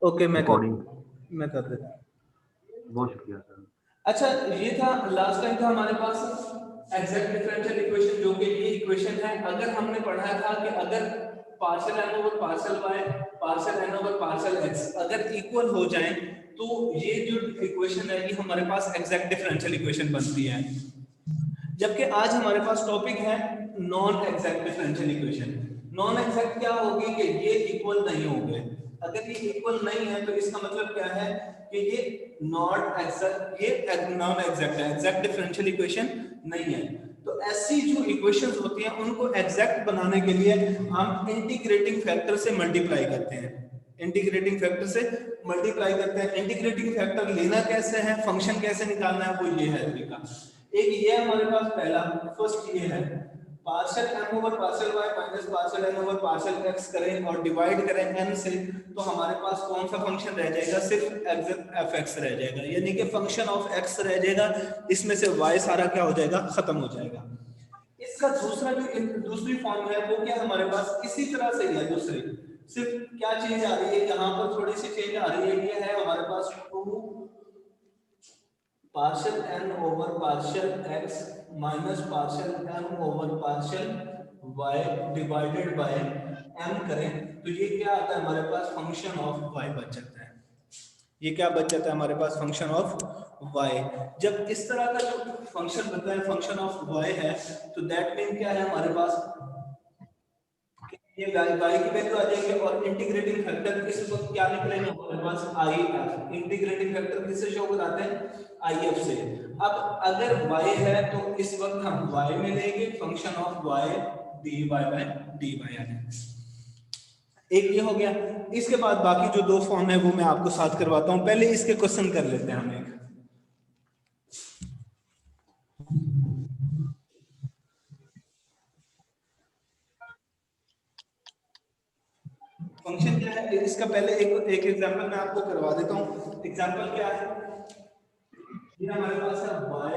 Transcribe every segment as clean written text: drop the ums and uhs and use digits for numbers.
Okay recording मैं कर देता हूँ। बहुत शुक्रिया सर। अच्छा, ये था लास्ट टाइम था हमारे पास एग्जैक्ट डिफरेंशियल इक्वेशन, जो कि ये इक्वेशन है। अगर हमने पढ़ा था कि अगर partial n over partial y partial n over partial x अगर इक्वल हो जाए तो ये जो इक्वेशन है ये हमारे पास एग्जैक्ट डिफरेंशियल इक्वेशन बनती है। जबकि आज हमारे पास टॉपिक है non exact differential equation. Non exact क्या होगी कि ये इक्वल नहीं होंगे। अगर ये इक्वल नहीं है तो इसका मतलब क्या है कि ये नॉट एग्जैक्ट, ये नॉन एग्जैक्ट है, एग्जैक्ट डिफरेंशियल इक्वेशन नहीं है। तो ऐसी जो इक्वेशंस होती हैं उनको एग्जैक्ट बनाने के लिए हम इंटीग्रेटिंग फैक्टर से मल्टीप्लाई करते हैं। इंटीग्रेटिंग फैक्टर से मल्टीप्लाई करते हैं। इंटीग्रेटिंग फैक्टर लेना कैसे है, फंक्शन कैसे निकालना है, वो ये है तरीका। एक ये हमारे पास पहला फर्स्ट ये है partial m over partial y minus partial n over partial x करें और डिवाइड करें एन से, तो हमारे पास कौन सा फंक्शन रह जाएगा, सिर्फ एफ एक्स रह जाएगा, यानी कि फंक्शन ऑफ एक्स रह जाएगा। इसमें से वाई सारा क्या हो जाएगा, खत्म हो जाएगा। इसका दूसरा जो दूसरी फॉर्म है वो क्या हमारे पास इसी तरह से है। दूसरी सिर्फ क्या चीज आ रही है यहाँ पर, थोड़ी सी चेंज आ रही है। ये है हमारे पास 2 partial n over partial x minus partial n over partial y divided by m करें तो ये क्या आता है हमारे पास, फंक्शन ऑफ वाई बच जाता है। ये क्या बच जाता है हमारे पास, फंक्शन ऑफ वाई। जब इस तरह का जो फंक्शन बनता है फंक्शन ऑफ वाई है तो दैट मीन क्या है हमारे पास, ये y की वैल्यू आ जाएगी और इंटीग्रेटिंग फैक्टर इस वक्त क्या निकलेगा हमारे पास, IF। इंटीग्रेटिंग फैक्टर किससे शो कराते हैं, IF से। अब अगर y है तो इस वक्त हम y में लेंगे function of y dy by dy आ जाएगा। एक ये हो गया। इसके बाद बाकी जो दो फॉर्म है वो मैं आपको साथ करवाता हूं। पहले इसके क्वेश्चन कर लेते हैं हम एक। फंक्शन क्या है इसका, पहले एक एग्जांपल मैं आपको करवा देता हूं। एग्जांपल क्या है, ये हमारे पास है y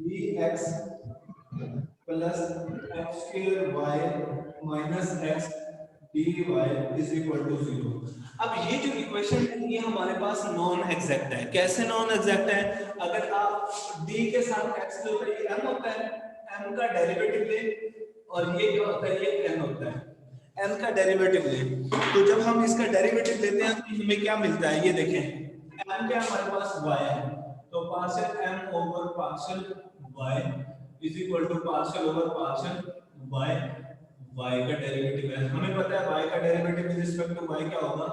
dx plus x square y minus x dy is equal to 0। अब ये जो इक्वेशन है ये हमारे पास नॉन एग्जैक्ट है। कैसे नॉन एग्जैक्ट है, अगर आप d के साथ x के ऊपर ये m होता है, m का डेरिवेटिव ले और ये क्या होता है, ये n होता है, m का डेरिवेटिव ले। तो जब हम इसका डेरिवेटिव लेते हैं तो हमें क्या मिलता है, ये देखें m क्या हमारे पास y है, तो partial m over partial y is equal to partial over partial y। y का डेरिवेटिव है, हमें पता है y का derivative with respect to y क्या होगा,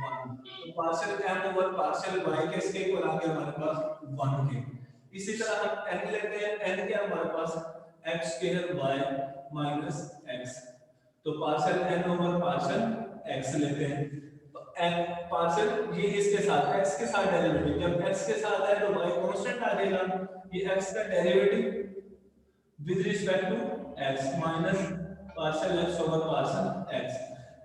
1। तो partial m over partial y के इसके इक्वल आ गया हमारे पास 1 के। इसी तरह हम n लेते हैं, n क्या हमारे पास x square y minus x, तो partial n over partial x लेते हैं। पार्शियल ये इसके साथ x के साथ डेरिवेटिव, जब x के साथ है तो y कांस्टेंट आ जाएगा। ये x का derivative with respect to x minus partial x over partial x।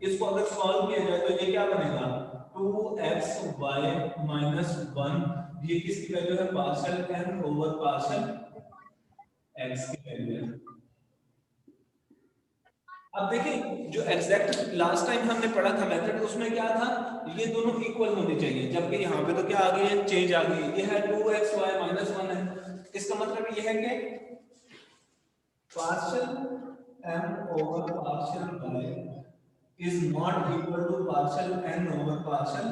इसको अगर सॉल्व किया जाए तो ये क्या बनेगा, 2xy माइनस 1। ये किसकी वैल्यू है, partial n over partial x की वैल्यू है। अब देखिए जो एग्जैक्ट लास्ट टाइम हमने पढ़ा था मेथड, उसमें क्या था, ये दोनों इक्वल होने चाहिए, जबकि यहाँ पे तो क्या आ गई है, चेंज आ गई। ये है 2xy माइनस 1 है, इसका मतलब ये है कि partial m over partial y is not equal to partial n over partial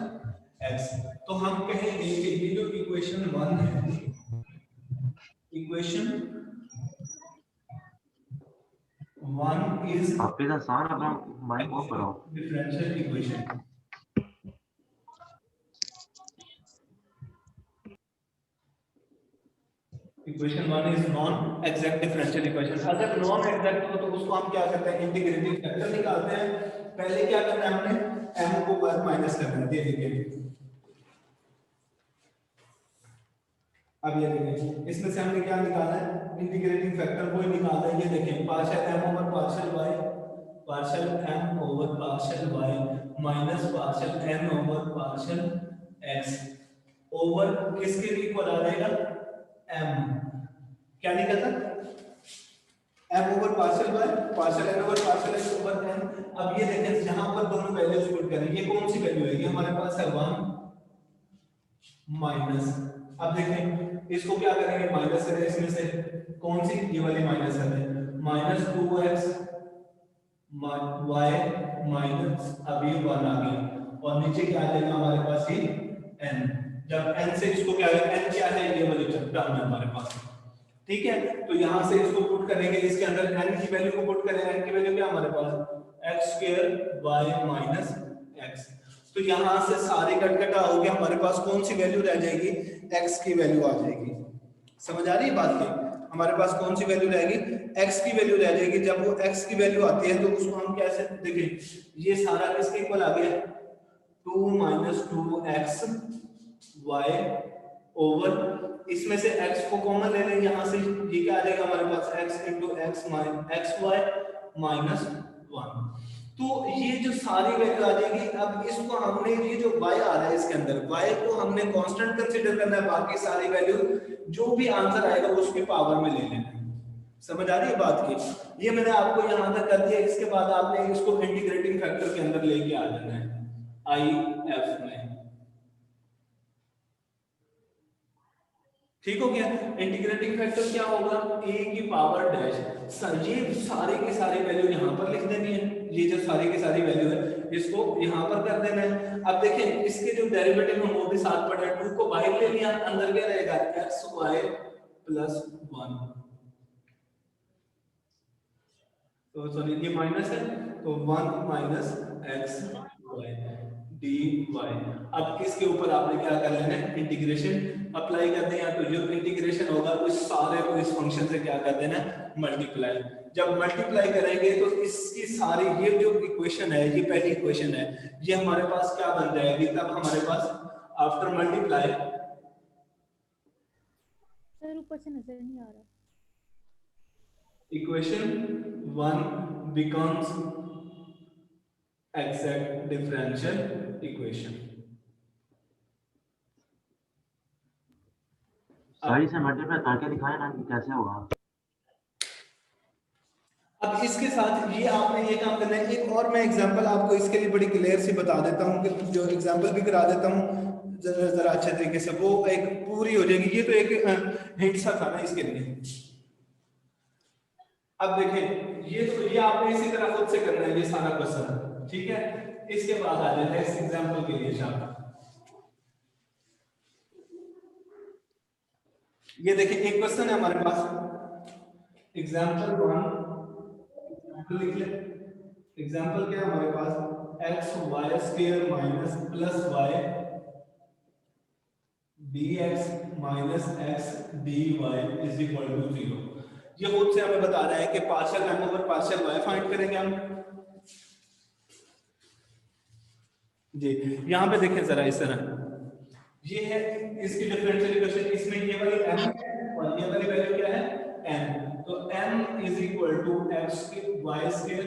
x। तो हम कहेंगे कि ये जो इक्वेशन 1 है, इक्वेशन 1 इज हाफिज हसन अपना माइक ऑफ करो। Differential equation. Equation 1 is non exact differential equation. अगर नॉन एग्जैक्ट हो तो उसको हम क्या करते हैं, इंटीग्रेटिंग फैक्टर निकालते हैं। पहले क्या करना है हमने, m को पर माइनस करना है, देखिए अब ये देखिए इसमें से हमने क्या निकाला है, इंटीग्रेटिंग फैक्टर वो ही निकाला है। ये देखें partial m over partial y, partial m over partial y minus partial n over partial x over किसके इक्वल आ जाएगा, m। क्या निकलता, m over partial y partial n over partial x over n। अब ये देखें जहां पर दोनों वैल्यूज पुट करें, ये कौन सी वैल्यू है, ये हमारे पास है 1 माइनस, अब देखें इसको क्या करेंगे, माइनस करें, इसमें से कौन सी, ये वाली माइनस करें, माइनस 2x y माइनस, अब ये 1 आ गया और नीचे क्या आ जाएगा हमारे पास ये n। जब n से इसको क्या है, n क्या है, ये वाली टर्म है हमारे पास, ठीक है। तो यहां से इसको पुट करेंगे, इसके अंदर n की वैल्यू को पुट करें, n की वैल्यू क्या हमारे पास x square y minus x। तो यहां से सारे कटकटा हो गया, हमारे पास कौन सी वैल्यू रह जाएगी, x की वैल्यू आ जाएगी। समझ आ रही है बात की, हमारे पास कौन सी वैल्यू रहेगी, x की वैल्यू रह जाएगी। जब वो x की वैल्यू आती है तो उसको हम कैसे देखें, ये सारा किसके इक्वल आ गया, 2 माइनस 2x y ओवर, इसमें से x को कॉमन ले लें, यहां से ये क्या आ जाएगा हमारे पास x into x minus xy minus 1। तो ये जो सारी वैल्यू आ जाएगी। अब इसको हमने, ये जो y आ रहा है इसके अंदर, y को हमने कांस्टेंट कंसीडर करना है, बाकी सारी वैल्यू जो भी आंसर आएगा उसकी पावर में ले लेना है। समझ आ रही है बात की, ये मैंने आपको यहां तक कर दिया। इसके बाद आपने इसको इंटीग्रेटिंग फैक्टर के अंदर लेके आ जाना है IF में, ठीक हो गया। इंटीग्रेटिंग फैक्टर क्या होगा, a की पावर डैश, ये सारे के सारे वैल्यू यहाँ पर लिख देनी है, ये जो सारी की सारी वैल्यू है इसको यहाँ पर कर देना है। अब देखें इसके जो डेरिवेटिव हम वो भी साथ पढ़े, 2 को बाहर ले लिया, अंदर क्या रहेगा xy प्लस 1, तो सॉरी ये माइनस है, तो 1 माइनस xy dy। अब इसके ऊपर आपने क्या कर लेना है, इंटीग्रेशन अप्लाई कर दें, तो जो इंटीग्रेशन होगा उस सारे को इस फंक्शन से क्या कर देना, मल्टीप्लाई। जब मल्टीप्लाई करेंगे तो इसकी सारी ये जो इक्वेशन है, ये पहली इक्वेशन है, ये हमारे पास क्या बन जाएगी, तब हमारे पास आफ्टर मल्टीप्लाई, सर ऊपर से नजर नहीं आ रहा, equation 1 becomes exact differential equation। सारी से मल्टीप्लाई करके दिखाया ना कि कैसे होगा। अब इसके साथ ये आपने ये काम करना है। एक और मैं एग्जांपल आपको इसके लिए बड़ी क्लियर सी बता देता हूँ, कि जो एग्जांपल भी करा देता हूँ जरा अच्छे तरीके से, वो एक पूरी हो जाएगी। ये तो एक हिंट सा था ना इसके लिए। अब देखें ये आपने इसी तरह खुद से करना है ये सारा क्वेश्चन, ठीक है। इसके बाद आ जाता है इस एग्जांपल के लिए शामिल। ये देखिए एक क्वेश्चन है हमारे पास, एग्जांपल 1 लिख ले। एग्जांपल क्या है हमारे पास, x y square minus plus y dx minus x dy is equal to 0। ये खुद से हमें बता रहा है कि partial m over partial y find करेंगे हम जी। यहां पे देखें जरा इस तरह, ये है इसकी डिफरेंशियल इक्वेशन, इसमें ये वाली m है और ये वाली वैल्यू क्या है n। तो m is equal to x y square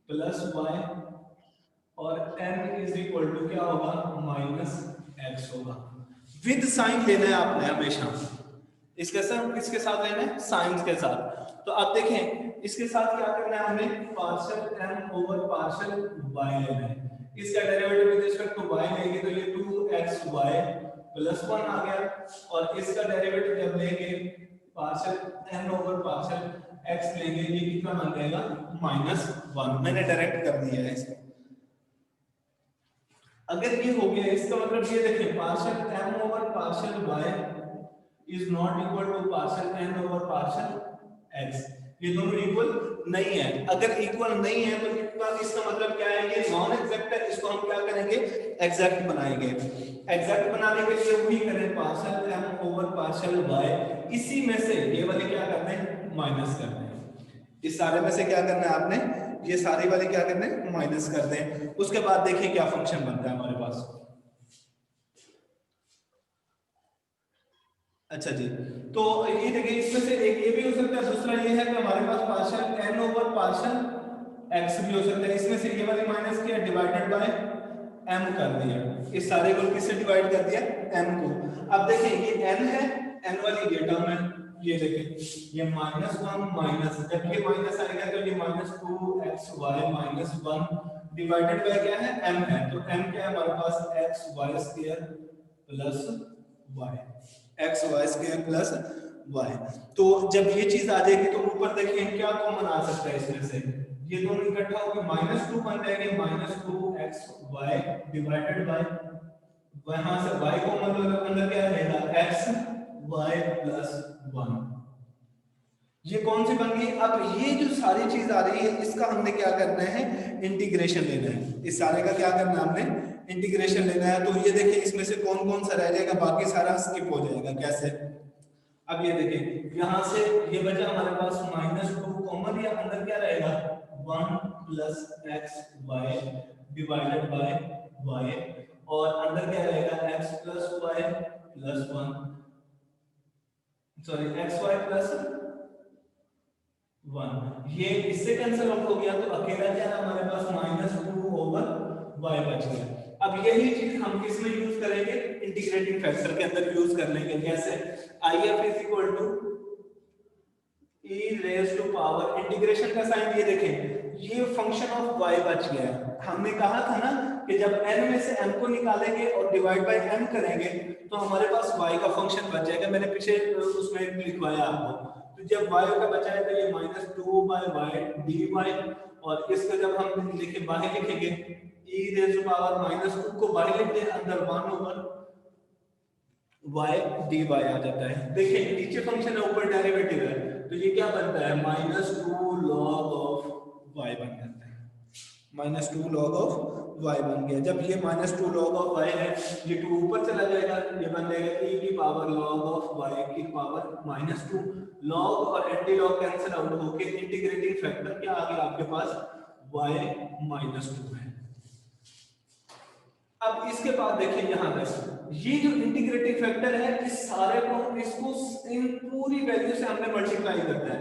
plus y और n इज इक्वल टू क्या होगा माइनस x होगा। विद साइन लेना है आपने हमेशा, इसके साथ किसके साथ लेना है, साइन के साथ। तो आप देखें इसके साथ क्या करना है हमें, partial m over partial y लेना है। इसका derivative with respect to y लेंगे तो ये 2xy प्लस 1 आ गया, और इसका डेरिवेटिव जब लेंगे partial n over partial x लेंगे, ये कितना बन जाएगा माइनस 1। मैंने डायरेक्ट कर दिया है इसको। अगर ये हो गया इसका मतलब ये देखें partial m over partial y is not equal to partial n over partial x, ये दोनों इक्वल नहीं है। अगर इक्वल नहीं है तो इसका मतलब क्या है, ये नॉन एग्जैक्ट है, इसको हम क्या करेंगे एग्जैक्ट बनाएंगे। एग्जैक्ट बनाने के लिए वही करें partial m over partial y, इसी में से ये वाले क्या करना है माइनस करना है। इस सारे में से क्या करना है आपने, ये सारे वाले क्या करने हैं माइनस कर दें। उसके बाद देखिए क्या फंक्शन बनता है हमारे पास। अच्छा जी, तो ये देखिए इसमें से एक ये भी हो सकता है, दूसरा ये है कि हमारे पास partial n over partial x भी हो सकता है। इसमें से ये वाली माइनस किया डिवाइडेड बाय m कर दिया, इस सारे को किससे डिवाइड कर दिया m को। अब देखिए ये n है, n वाली ये टर्म है, ये देखें ये -1 माइनस, जब ये माइनस आएगा तो ये -2xy माइनस 1 डिवाइडेड बाय क्या है m है, तो m क्या है हमारे पास xy square plus y, xy square plus y। तो जब ये चीज आ जाएगी तो ऊपर देखिए क्या कॉमन आ सकता है इसमें से, ये दोनों इकट्ठा होकर -2 बन जाएंगे, -2xy डिवाइडेड बाय वहां से y कॉमन लो, अंदर क्या रहेगा xy प्लस 1। ये कौन सी बन गई? अब ये जो सारी चीज आ रही है इसका हमने क्या करना है, इंटीग्रेशन लेना है। इस सारे का क्या करना है, हमने इंटीग्रेशन लेना है। तो ये देखिए इसमें से कौन कौन सा रह जाएगा, बाकी सारा स्किप हो जाएगा। कैसे? अब ये देखिए यहाँ से ये बचा हमारे पास -2 कॉमन, या अंदर क्या रहेगा 1 plus xy divided by y, और अंदर क्या रहेगा x plus y plus 1, sorry xy plus 1। ये इससे कैंसिल आउट हो गया तो अकेला क्या है हमारे पास -2 ओवर y बच गया। अब यही चीज हम किस में यूज करेंगे, इंटीग्रेटिंग फैक्टर के अंदर यूज कर लेंगे। जैसे IF is e raise to power, integration का साइन ये देखें, ये फंक्शन ऑफ y बच गया है। हमने कहा था ना कि जब n में से m को निकालेंगे और डिवाइड बाय m करेंगे तो हमारे पास y का फंक्शन बच जाएगा। मैंने पीछे उसमें लिखवाया आपको। तो जब y का बचा है तो ये -2/y dy, और इसका जब हम लिखे बाहर लिखेंगे e रेज़ टू पावर -2 को बाहर लिख दें, अंदर 1 ओवर y dy आ जाता है। देखिए नीचे फंक्शन है, ऊपर डेरिवेटिव है, तो ये क्या बनता है -2 log of y बन जाता है। -2 log of y बन गया। जब ये -2 log of y है, ये 2 ऊपर चला जाएगा, ये बन जाएगा e की पावर log of y की पावर -2। log और एंटी लॉग कैंसिल आउट होके इंटीग्रेटिंग फैक्टर क्या आ गया आपके पास y -2 है। अब इसके बाद देखिए यहाँ पर ये जो इंटीग्रेटिंग फैक्टर है, इस सारे को इसको इन पूरी वैल्यू से हमने मल्टीप्लाई करना है।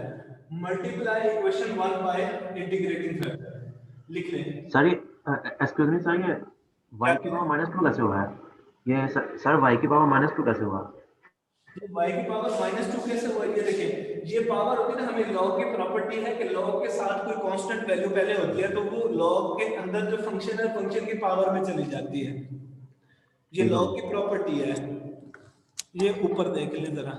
Multiply equation 1 bye integrating factor लिख लें। सर एक्सक्यूज मी सर, ये y की पावर -2 कैसे हुआ है? ये सर y की पावर -2 कैसे हुआ? तो y की पावर -2 कैसे हुआ? ये देखिए ये पावर होती है ना, हमें लॉग की प्रॉपर्टी है कि लॉग के साथ कोई कांस्टेंट वैल्यू पहले होती है तो वो लॉग के अंदर जो फंक्शन है फंक्शन की पावर में चली जाती है। ये लॉग की प्रॉपर्टी है। ये ऊपर देख ले जरा,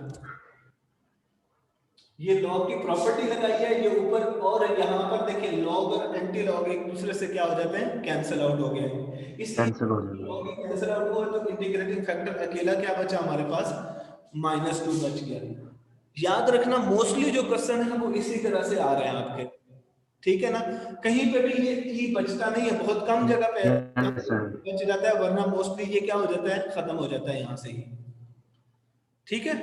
ये लॉग की प्रॉपर्टी लगाई है ये ऊपर, और यहाँ पर देखिए लॉग और एंटी लॉग एक दूसरे से क्या हो जाते हैं, कैंसिल आउट हो गए। इसलिए लॉग कैंसिल आउट हुआ तो इंटीग्रेटिंग फैक्टर अकेला क्या बचा हमारे पास -2 बच गया। याद रखना मोस्टली जो क्वेश्चन है वो इसी तरह से आ रहे हैं आपके, ठीक है ना। कहीं पे भी ये ई बचता नहीं है, बहुत कम जगह पे बच जाता है, वरना मोस्टली ये क्या हो जाता है, खत्म हो जाता है यहाँ से ही, ठीक है।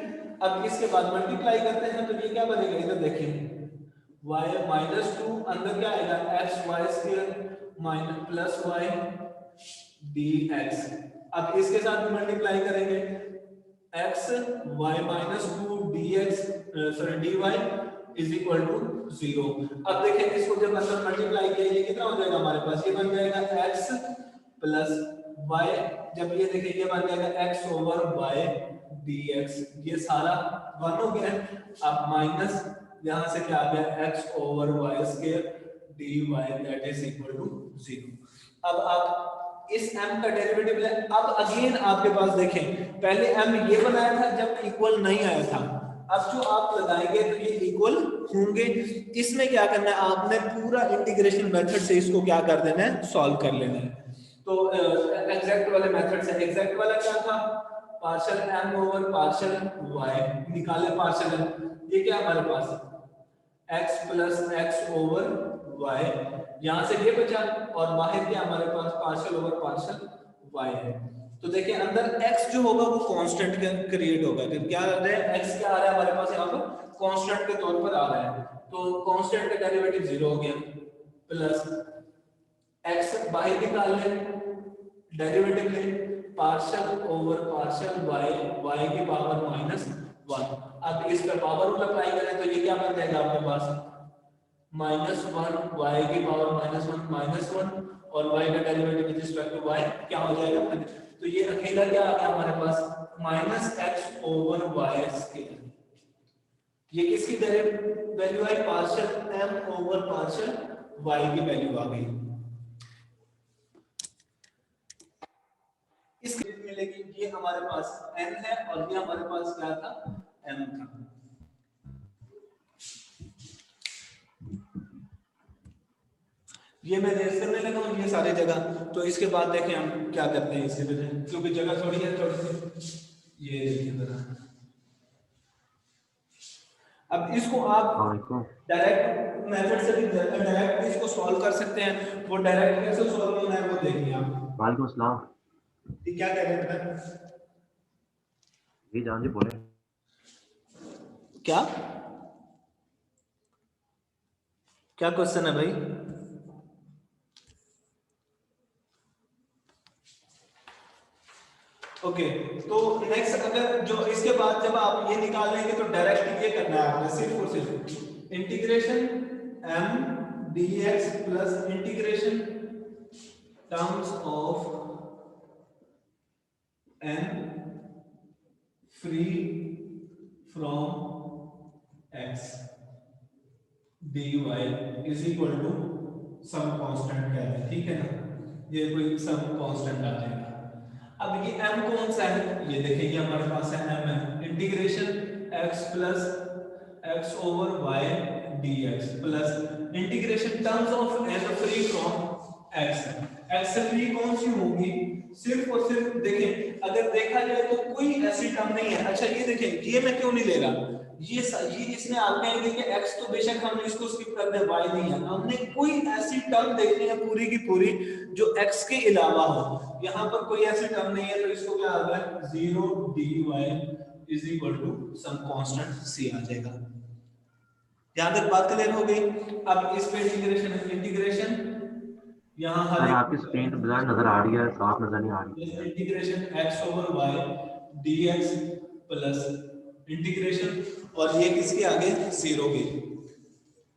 अब इसके बाद मल्टीप्लाई करते हैं तो ये क्या बनेगा, इधर देखिए y -2 अंदर क्या आएगा xy square minus plus y dx। अब इसके साथ भी मल्टीप्लाई करेंगे x y -2 dx sorry dy is equal to 0। अब देखिए इसको जब अंदर मल्टीप्लाई किया ये कितना हो जाएगा हमारे पास, ये बन जाएगा x प्लस y, जब ये देखिए ये बन जाएगा x ओवर y dx, ये सारा 1 हो गया। अब माइनस यहाँ से क्या आ गया x over y square dy that is equal to 0। अब आप इस m का डेरिवेटिव ले। अब अगेन आपके पास देखें पहले m ये बनाया था जब इक्वल नहीं आया था, अब जो आप लगाएंगे तो ये इक्वल होंगे। इसमें क्या करना है, आपने पूरा इंटीग्रेशन मेथड से इसको क्या कर देना है, सॉल्व कर लेना है। तो एग्जैक्ट वाले मेथड से, एग्जैक्ट वाला क्या था, partial m over partial y निकाले पार्शियल m, ये क्या हमारे पास x plus x over y, यहाँ से ये बचा, और बाहर क्या हमारे पास पार्शियल ओवर पार्शियल y है। तो देखिए अंदर x जो होगा वो कांस्टेंट क्रिएट होगा, तो क्या आ रहा है x क्या आ रहा है हमारे पास यहाँ पर कांस्टेंट के तौर पर आ रहा है, तो कांस्टेंट का डेरिवेटिव 0 हो गया, प्लस x बाहर निकाल ले, डेरिवेटिव ले पार्शियल ओवर पार्शियल y की पावर -1। अब इस पर पावर रूल अप्लाई करें तो ये क्या बन जाएगा आपके पास -1 y की पावर -1 और y का derivative with respect to y क्या हो जाएगा, तो ये अकेला क्या आ गया हमारे पास -x ओवर y स्क्वायर। ये किसकी वैल्यू है, partial m over partial y की वैल्यू आ गई। इसके लिए मिलेगी, ये हमारे पास n है और ये हमारे पास क्या था, m था। ये मैं रेस करने लगा हूं ये सारी जगह, तो इसके बाद देखें हम क्या करते हैं इसके लिए, क्योंकि जगह थोड़ी है थोड़ी सी। ये देखिए जरा, अब इसको आप वालेकुम। डायरेक्ट मेथड से भी डायरेक्ट इसको सॉल्व कर सकते हैं। वो डायरेक्ट कैसे सॉल्व होना है वो देखिए आप। वालेकुम अस्सलाम। ये क्या कह रहे हैं, जी जान जी बोले। क्या क्या क्वेश्चन है भाई? ओके तो नेक्स्ट, अगर जो इसके बाद जब आप ये निकाल लेंगे तो डायरेक्ट ये करना है आपने, सिर्फ और सिर्फ integration m dx plus integration terms of n free from x dy is equal to some constant कहते हैं, ठीक है ना, ये कोई सम कांस्टेंट आ जाएगा। अब ये m कौन सा है, ये देखिए ये हमारे पास है m है, integration x plus x over y dx plus integration terms of n free from x। x free कौन सी होगी, सिर्फ और सिर्फ देखें, अगर देखा जाए तो कोई ऐसी टर्म नहीं है। अच्छा ये देखें, ये मैं क्यों नहीं ले रहा, ये इसमें आप कहेंगे कि x तो बेशक हमने इसको स्किप कर दिया, y नहीं है, हमने कोई ऐसी टर्म देखनी है पूरी की पूरी जो x के अलावा हो। यहाँ पर कोई ऐसी टर्म नहीं है, तो इसको क्या आ गया, 0 dy is equal to some constant c आ जाएगा। यहां तक बात क्लियर हो गई। अब इस पे इंटीग्रेशन यहाँ हर सर एक आपकी स्क्रीन ब्लर नजर आ रही है, साफ नजर नहीं आ रही। Integration x over y dx plus integration, और ये किसके आगे, 0 के,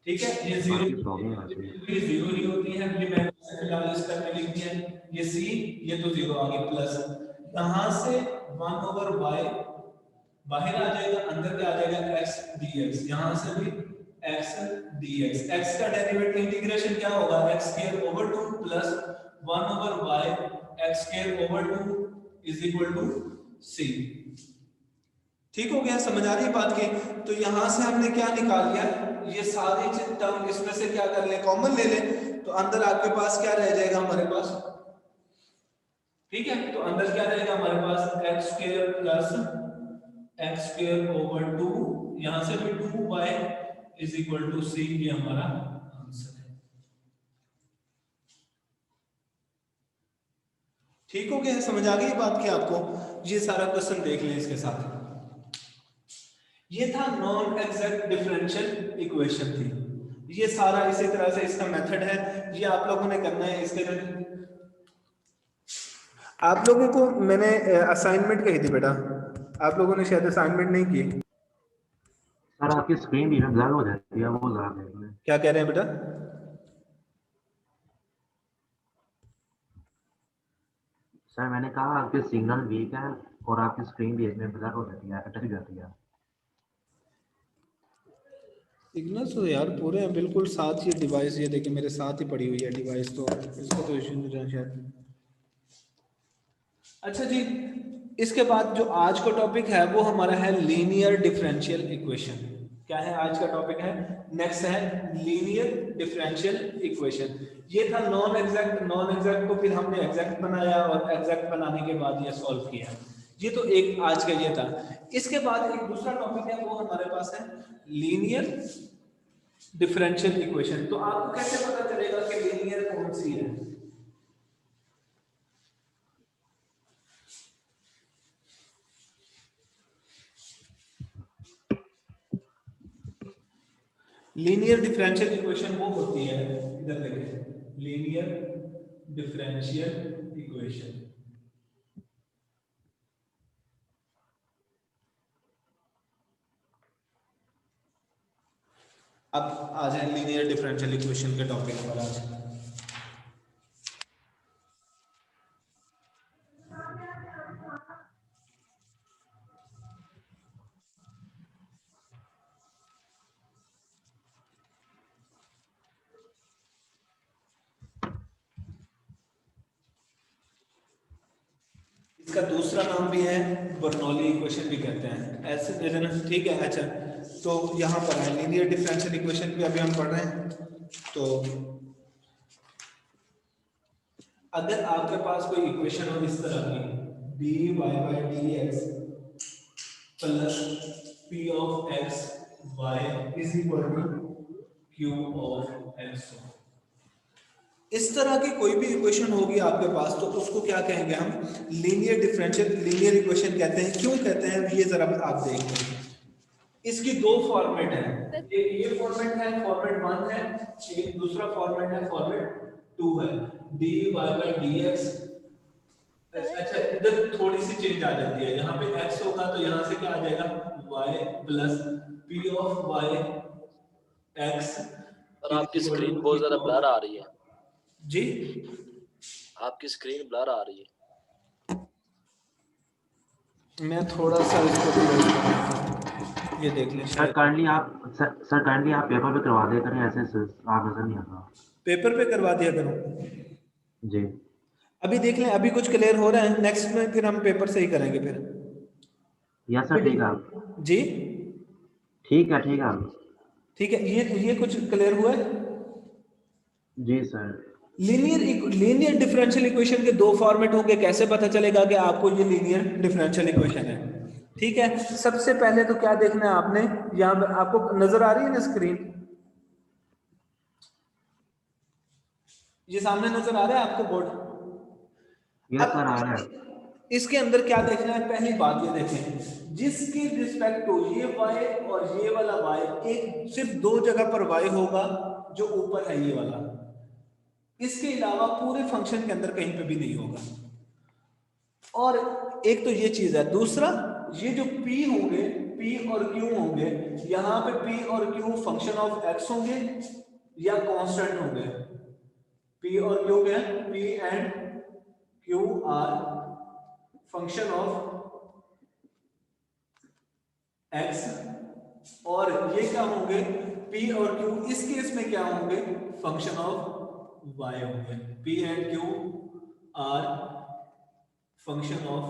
ठीक है, ये 0 आपकी प्रॉब्लम है वैसे। ये 0 ही होती है, ये मैंने फिलहाल इस पर लिख दिया है, ये c, ये तो 0 आगे प्लस, यहां से 1 ओवर y बाहर आ जाएगा, अंदर क्या आ जाएगा, x dx, यहां से भी x dx, x का डेरिवेटिव इंटीग्रेशन क्या होगा, x square over 2 plus 1 over y x square over 2 is equal to c। ठीक हो गया, समझ आ रही है बात की? तो यहां से हमने क्या निकाल लिया, ये सारी टर्म इसमें से क्या कर ले, कॉमन ले ले, तो अंदर आपके पास क्या रह जाएगा हमारे पास, ठीक है, तो अंदर क्या रहेगा हमारे पास, x square plus x square over 2, यहां से भी 2y is equal to c, ये हमारा आंसर है। ठीक हो गया, समझ आ गई बात की आपको? ये सारा क्वेश्चन देख लें इसके साथ। ये था नॉन एग्जैक्ट डिफरेंशियल इक्वेशन थी, ये सारा इसी तरह से इसका मेथड है, ये आप लोगों ने करना है। इसके लिए आप लोगों को मैंने असाइनमेंट कही थी बेटा, आप लोगों ने शायद असाइनमेंट नहीं की। सर आपकी स्क्रीन भी ब्लर हो जाती है, वो जरा देख लें। क्या कह रहे हैं बेटा? सर मैंने कहा आपके सिग्नल वीक है और आपकी स्क्रीन भी इसमें ब्लर हो जाती है, अटक जाती है। सिग्नल्स तो यार पूरे हैं बिल्कुल साथ, ये डिवाइस ये देखिए मेरे साथ ही पड़ी हुई है डिवाइस, तो इसका तो इशू नहीं रहा शायद। अच्छा जी, इसके बाद जो आज का टॉपिक है वो हमारा है लीनियर डिफरेंशियल इक्वेशन। क्या है आज का टॉपिक है, नेक्स्ट है लीनियर डिफरेंशियल इक्वेशन। ये था नॉन एग्जैक्ट, नॉन एग्जैक्ट को फिर हमने एग्जैक्ट बनाया और एग्जैक्ट बनाने के बाद ये सॉल्व किया। ये तो एक आज का ये था। इसके बाद एक दूसरा टॉपिक है वो हमारे पास है लीनियर डिफरेंशियल इक्वेशन। तो आपको कैसे पता चलेगा कि लीनियर कौन सी है? लीनियर डिफरेंशियल इक्वेशन वो होती है, इधर देखें, लीनियर डिफरेंशियल इक्वेशन। अब आ जाए लीनियर डिफरेंशियल इक्वेशन के टॉपिक पर आज। इसका दूसरा नाम भी है बर्नौली इक्वेशन भी कहते हैं, ऐसे दे देना, ठीक है। अच्छा, तो यहाँ पर है लीनियर डिफरेंशियल इक्वेशन भी अभी हम पढ़ रहे हैं। तो अगर आपके पास कोई इक्वेशन हो इस तरह की, dy by dx plus p of x y is equal to q of x, इस तरह की कोई भी इक्वेशन होगी आपके पास तो उसको क्या कहेंगे हम? लीनियर डिफरेंशियल लीनियर इक्वेशन कहते हैं। क्यों कहते हैं ये जरा आप देखिए। इसकी दो फॉर्मेट है, एक ये फॉर्मेट है, फॉर्मेट 1 है, एक दूसरा फॉर्मेट है, फॉर्मेट 2 है, dy by dx। अच्छा, इधर थोड़ी सी चेंज आ जाती है, यहाँ पे x होगा तो यहाँ से क्या आ जाएगा y plus p of y x। और आपकी स्क्रीन बहुत ज्यादा ब्लर आ रही है जी, आपकी स्क्रीन ब्लर आ रही है। मैं थोड़ा सा इसको close करूंगा। ये देख लें, सर काइंडली आप पेपर पे करवा दिया करें, ऐसे आप नजर नहीं आता। पेपर पे करवा दिया करूं। जी अभी देख लें, अभी कुछ क्लियर हो रहा है, नेक्स्ट में फिर हम पेपर से ही करेंगे फिर। यस सर, ठीक है आप, जी ठीक है आप, ठीक है। ये कुछ क्लियर हुआ है। जी सर। लीनियर डिफरेंशियल इक्वेशन के दो फॉर्मेट होंगे, कैसे पता चलेगा कि आपको ये लीनियर डिफरेंशियल इक्वेशन है? ठीक है, सबसे पहले तो क्या देखना है आपने, यहाँ पर आपको नजर आ रही है ना स्क्रीन, ये सामने नजर आ रहा है आपको बोर्ड? यस सर, आ रहा है। इसके अंदर क्या देखना है? पहली बात ये देखें, जिसकी रिस्पेक्ट टू ये y और ये वाला y, एक सिर्फ दो जगह पर y होगा, जो ऊपर है ये वाला, इसके अलावा पूरे फंक्शन के अंदर कहीं पे भी नहीं होगा। और एक तो ये चीज है। दूसरा, ये जो p होंगे, p और q होंगे, यहाँ पे p और q फंक्शन ऑफ x होंगे या कांस्टेंट होंगे? p और q क्या है? p and q are function of x, और ये क्या होंगे? p और q इस केस में क्या होंगे? फंक्शन ऑफ y होंगे। p and q are function of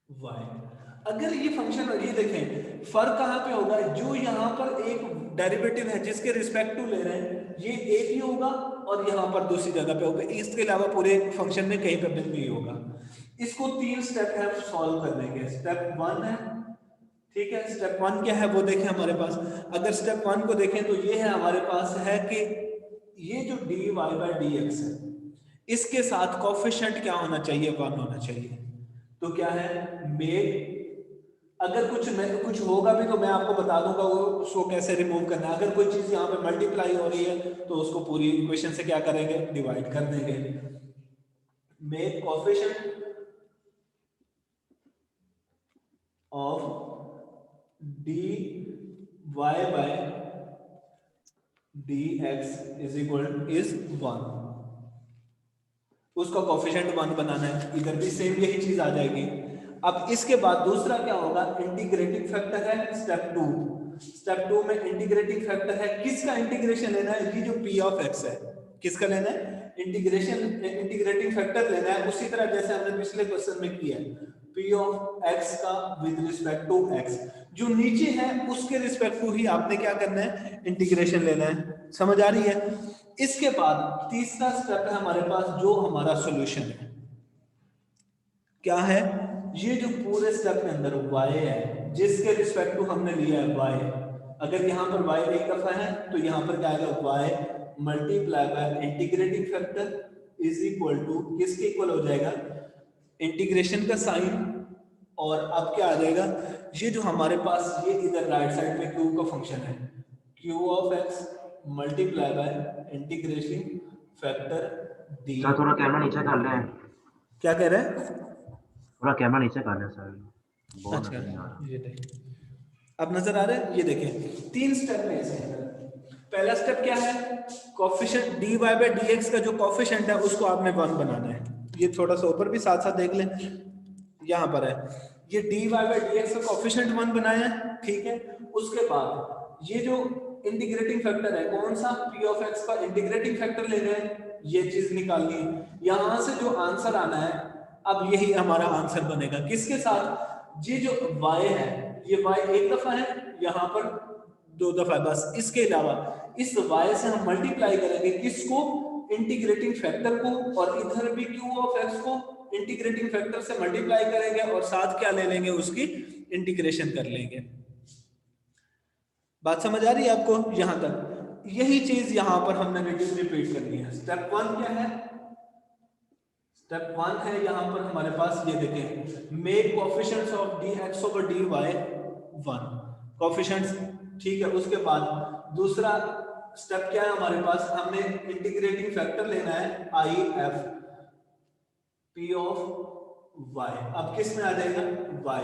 y। अगर ये फंक्शन, ये देखें फर्क कहां पे होगा, जो यहां पर एक डेरिवेटिव है जिसके रिस्पेक्ट टू ले रहे हैं, ये एक ही होगा और यहां पर दूसरी जगह पे होगा, इसके अलावा पूरे फंक्शन में कहीं पे भी नहीं होगा। इसको 3 स्टेप है सॉल्व करने के। स्टेप 1 है, ठीक है। स्टेप 1 क्या है वो देखें हमारे पास। अगर स्टेप 1 को देखें तो ये है हमारे पास है कि ये जो dy by dx है, इसके साथ कोफिशिएंट क्या होना चाहिए? 1 होना चाहिए। तो क्या है, मेक, अगर कुछ होगा भी तो मैं आपको बता दूंगा वो उसको कैसे रिमूव करना है। अगर कोई चीज यहाँ पे मल्टीप्लाई हो रही है तो उसको पूरी इक्वेशन से क्या करेंगे? डिवाइड कर देंगे। Make coefficient of dy by dx is 1, उसका कोफिशिएंट 1 बनाना है। इधर भी सेम यही चीज आ जाएगी। अब इसके बाद दूसरा क्या होगा? इंटीग्रेटिंग फैक्टर है स्टेप 2। स्टेप 2 में इंटीग्रेटिंग फैक्टर है, किसका इंटीग्रेशन लेना है? ये जो p ऑफ x है, किसका लेना है? इंटीग्रेटिंग फैक्टर लेना है, उसी तरह जैसे हमने पिछले क्वेश्चन में किया है, p ऑफ x का विद रिस्पेक्ट टू x, जो नीचे है उसके रिस्पेक्ट टू ही आपने क्या करना है? इंटीग्रेशन लेना है। समझ आ रही है? इसके बाद तीसरा स्टेप है हमारे पास, जो हमारा सॉल्यूशन है। क्या है? ये जो पूरे स्टेप के अंदर y है, जिसके रिस्पेक्ट टू हमने लिया है y, अगर यहाँ पर y एक दफा है तो यहाँ पर क्या आएगा? y multiply by integrating factor is equal to, किसके इक्वल हो जाएगा? इंटीग्रेशन का साइन। और अब क्या आ जाएगा? ये जो हमारे पास ये इधर राइट साइड पे q का फंक्शन है, q of x multiply bye integration factor d। Sir थोड़ा कैमरा नीचे कर लें, क्या कह रहे हैं? थोड़ा कैमरा नीचे कर लें सर, बहुत अच्छा, नजर नहीं आ रहा। ये देखिए, अब नजर आ रहा है? ये देखिए 3 स्टेप में ऐसे है। पहला स्टेप क्या है? कोफिशिएंट dy by dx का जो कोफिशिएंट है उसको आपने 1 बनाना है। ये थोड़ा सा ऊपर भी साथ साथ देख लें, यहाँ पर है ये dy by dx का कोफिशिएंट 1 बनाया है, ठीक है। उसके बाद ये जो इंटीग्रेटिंग फैक्टर है, कौन सा? p ऑफ x का इंटीग्रेटिंग फैक्टर लेना है, ये चीज निकालनी है। यहां से जो आंसर आना है, अब यही हमारा आंसर बनेगा किसके साथ, ये जो y है, ये y एक दफा है, यहाँ पर 2 दफा, बस इसके अलावा इस y से हम मल्टीप्लाई करेंगे किसको, इंटीग्रेटिंग फैक्टर को, और इधर भी q ऑफ x को इंटीग्रेटिंग फैक्टर से मल्टीप्लाई करेंगे और साथ क्या ले लेंगे, उसकी इंटीग्रेशन कर लेंगे। बात समझ आ रही है आपको यहां तक? यही चीज यहां पर हमने रिपीट करनी है। स्टेप 1 क्या है, स्टेप 1 है यहां पर हमारे पास, ये देखें, make coefficients of dx over dy 1 coefficients, ठीक है। उसके बाद दूसरा स्टेप क्या है हमारे पास, हमने इंटीग्रेटिंग फैक्टर लेना है if p ऑफ y, अब किस में आ जाएगा, y,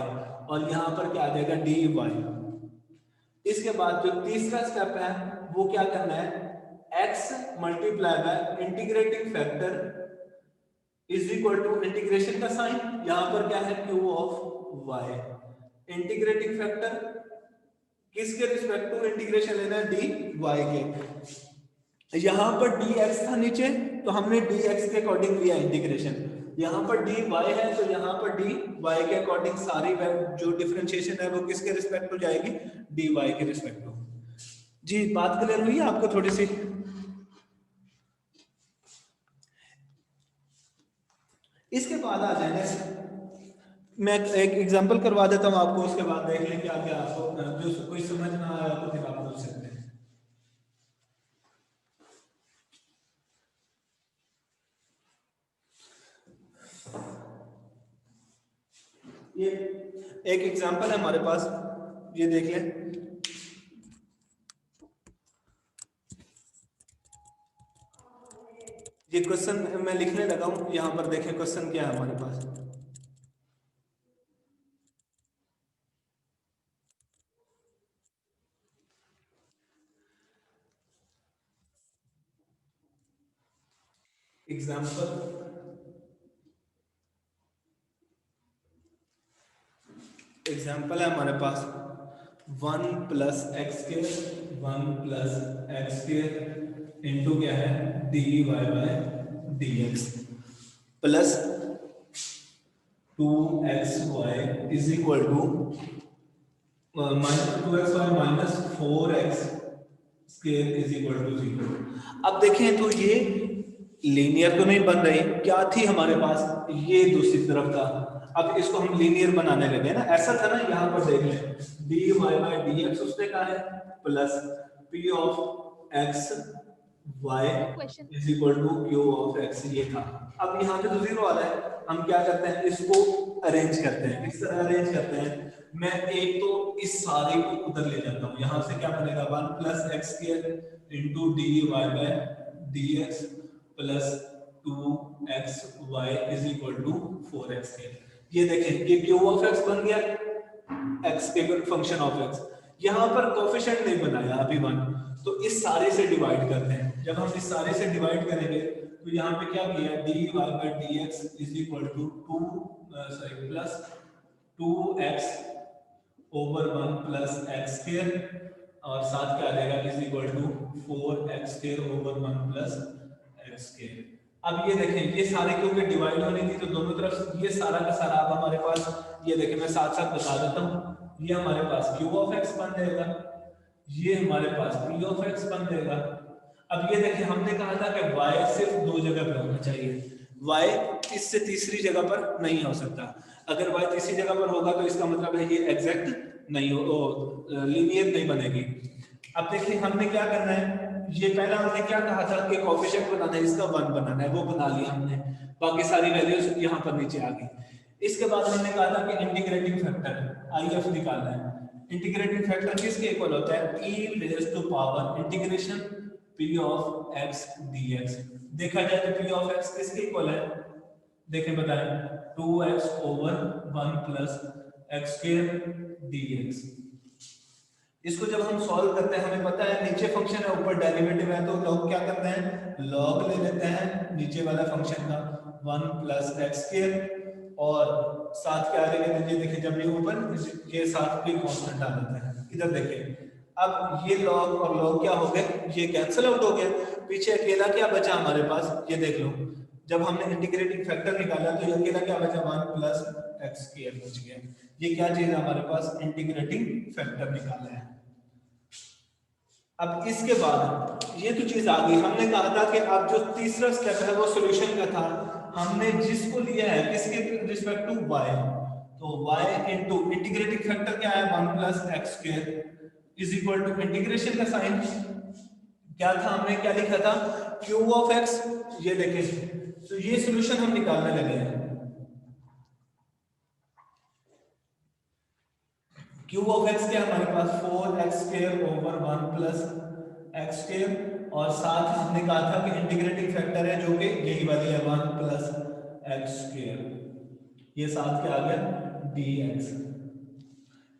और यहां पर क्या आ जाएगा, dy। इसके बाद जो तीसरा स्टेप है वो क्या करना है, x multiply by integrating factor is equal to integration का साइन, यहां पर क्या है, q of y, integrating factor किसके रिस्पेक्ट टू इंटीग्रेशन लेना है, dy के। यहां पर dx था नीचे, तो हमने dx के अकॉर्डिंग लिया इंटीग्रेशन, यहाँ पर dy है तो यहाँ पर dy के अकॉर्डिंग सारी जो डिफरेंशिएशन है वो किसके रिस्पेक्ट हो जाएगी, dy के रिस्पेक्ट हो। जी बात क्लियर हुई है आपको थोड़ी सी? इसके बाद आ जाए नेक्स्ट, मैं एक एग्जांपल करवा देता हूं आपको, उसके बाद देख लें कि आगे आपको जो कोई समझ ना आया तो फिर आप पूछ सकते हैं। ये एक एग्जांपल है हमारे पास, ये देख लें। ये क्वेश्चन मैं लिखने लगा हूं, यहां पर देखें क्वेश्चन क्या है हमारे पास। एग्जाम्पल है हमारे पास 1 plus x square 1 plus x square into क्या है, d y by d x plus 2xy is equal to minus 2xy minus 4x square is equal to 0। अब देखें तो ये लीनियर तो नहीं बन रही, क्या थी हमारे पास, ये दूसरी तरफ था, अब इसको हम लीनियर बनाने लगे ना, ऐसा था ना, यहाँ पर देख लें dy बाय dx उसने कहा है plus p of x y is equal to q of x, ये था। अब यहाँ पे तो 0 आ रहा है, हम क्या करते हैं, इसको अरेंज करते हैं, इस तरह अरेंज करते हैं। मैं एक तो इस सारे को उधर ले जाता हूँ, यहाँ से क्या बनेगा 1 plus x square into dy by dx plus 2xy is equal to 4x square. ये देखें ये q ऑफ x बन गया, x के फंक्शन ऑफ x, यहाँ पर कोएफिशिएंट नहीं बनाया अभी 1, तो इस सारे से डिवाइड करते हैं। जब हम इस सारे से डिवाइड करेंगे तो यहाँ पे क्या किया, dy by dx is equal to plus 2x over 1 plus x square, और साथ क्या आ जाएगा is equal to 4x square over 1 plus x square. अब ये देखें ये सारे क्योंकि डिवाइड होने थी तो दोनों तरफ ये सारा का सारा अब हमारे पास, ये देखें मैं साथ साथ बता देता हूँ, ये हमारे पास q ऑफ x बन जाएगा, ये हमारे पास p ऑफ x बन जाएगा। अब ये देखें हमने कहा था कि y सिर्फ 2 जगह पे होना चाहिए, y इससे तीसरी जगह पर नहीं हो सकता, अगर y तीसरी जगह पर होगा तो इसका मतलब है ये एग्जैक्ट नहीं हो, लीनियर नहीं बनेगी। अब देखिए हमने क्या करना है, ये पहला हमने क्या कहा था कि कोएफिशिएंट बनाना है, इसका 1 बनाना है, वो बना लिया हमने, बाकी सारी वैल्यूज यहाँ पर नीचे आ गई। इसके बाद हमने कहा था कि इंटीग्रेटिंग फैक्टर IF निकालना है। इंटीग्रेटिंग फैक्टर किसके इक्वल होता है, e raise to power integration p of x dx। देखा जाए तो p ऑफ x किसके इक्वल है, देखें बताएं 2x over 1 plus x square dx। इसको जब हम सॉल्व करते हैं हमें पता है नीचे फंक्शन है ऊपर डेरिवेटिव है, तो लोग क्या करते हैं लॉग ले लेते हैं नीचे वाला फंक्शन का 1 प्लस एक्स स्क्वायर, और साथ क्या ले लेते हैं, देखिए जब ये ऊपर ये साथ भी कांस्टेंट आ जाता है। इधर देखिए अब ये लॉग और लॉग क्या हो गए, ये कैंसिल आउट हो गया, पीछे अकेला क्या बचा हमारे पास, ये देख लो जब हमने इंटीग्रेटिंग फैक्टर निकाला तो ये अकेला क्या बचा 1 प्लस एक्स स्क्वायर बच गया। ये क्या चीज है हमारे पास, इंटीग्रेटिंग फैक्टर निकाला है। अब इसके बाद ये तो चीज आ गई, हमने कहा था कि अब जो तीसरा स्टेप है वो सॉल्यूशन का था। हमने जिसको लिया है किसके रिस्पेक्ट टू y, तो y इनटू इंटीग्रेटिंग फैक्टर क्या है 1 plus x square is equal to integration का साइन क्या था, हमने क्या लिखा था क्यूब ऑफ x। ये देखें तो ये सॉल्यूशन हम निकालने लगे हैं। क्यूब ऑफ x क्या हमारे पास 4x square over 1 plus x square, और साथ हमने कहा था कि इंटीग्रेटिंग फैक्टर है जो कि यही वाली है 1 प्लस एक्स स्क्वायर, ये साथ क्या आ गया dx।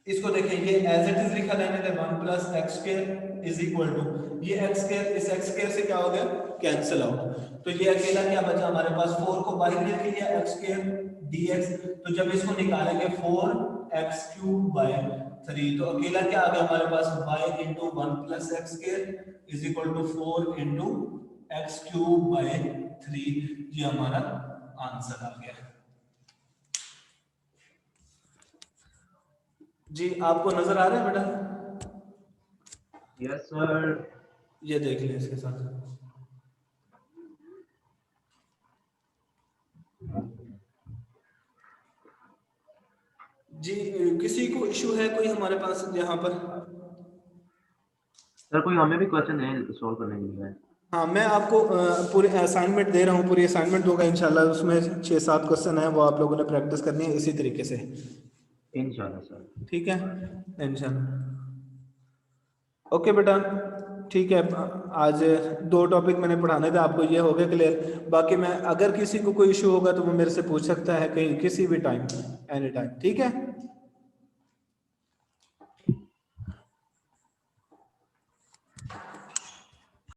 इसको देखें ये एज इट इज लिखा रहने दे 1 plus x square is equal to ये एक्स स्क्वायर इस एक्स स्क्वायर से क्या हो गया कैंसिल आउट, तो ये अकेला क्या बचा हमारे पास 4 को बाहर लेके लिया एक्स स्क्वायर dx, तो जब इसको निकालेंगे 4x क्यूब बाय 3 तो अकेला क्या आ गया हमारे पास y into 1 plus x square is equal to 4 into x cube by 3, ये हमारा आंसर आ गया। जी आपको नजर आ रहा है बेटा? Yes sir. ये देख लें इसके साथ। जी किसी को इशू है कोई हमारे पास यहाँ पर? सर कोई हमें भी क्वेश्चन है सॉल्व करने के लिए। हाँ मैं आपको पूरे असाइनमेंट दे रहा हूँ, पूरी असाइनमेंट होगा इंशाल्लाह, उसमें 6-7 क्वेश्चन है वो आप लोगों ने प्रैक्टिस करनी है इसी तरीके से इंशाल्लाह सर। ठीक है इंशाल्लाह। ओके बेटा ठीक है, आज 2 टॉपिक मैंने पढ़ाने थे आपको, ये हो गए क्लियर। बाकी मैं अगर किसी को कोई इशू होगा तो वो मेरे से पूछ सकता है कहीं किसी भी टाइम एनी टाइम, ठीक है।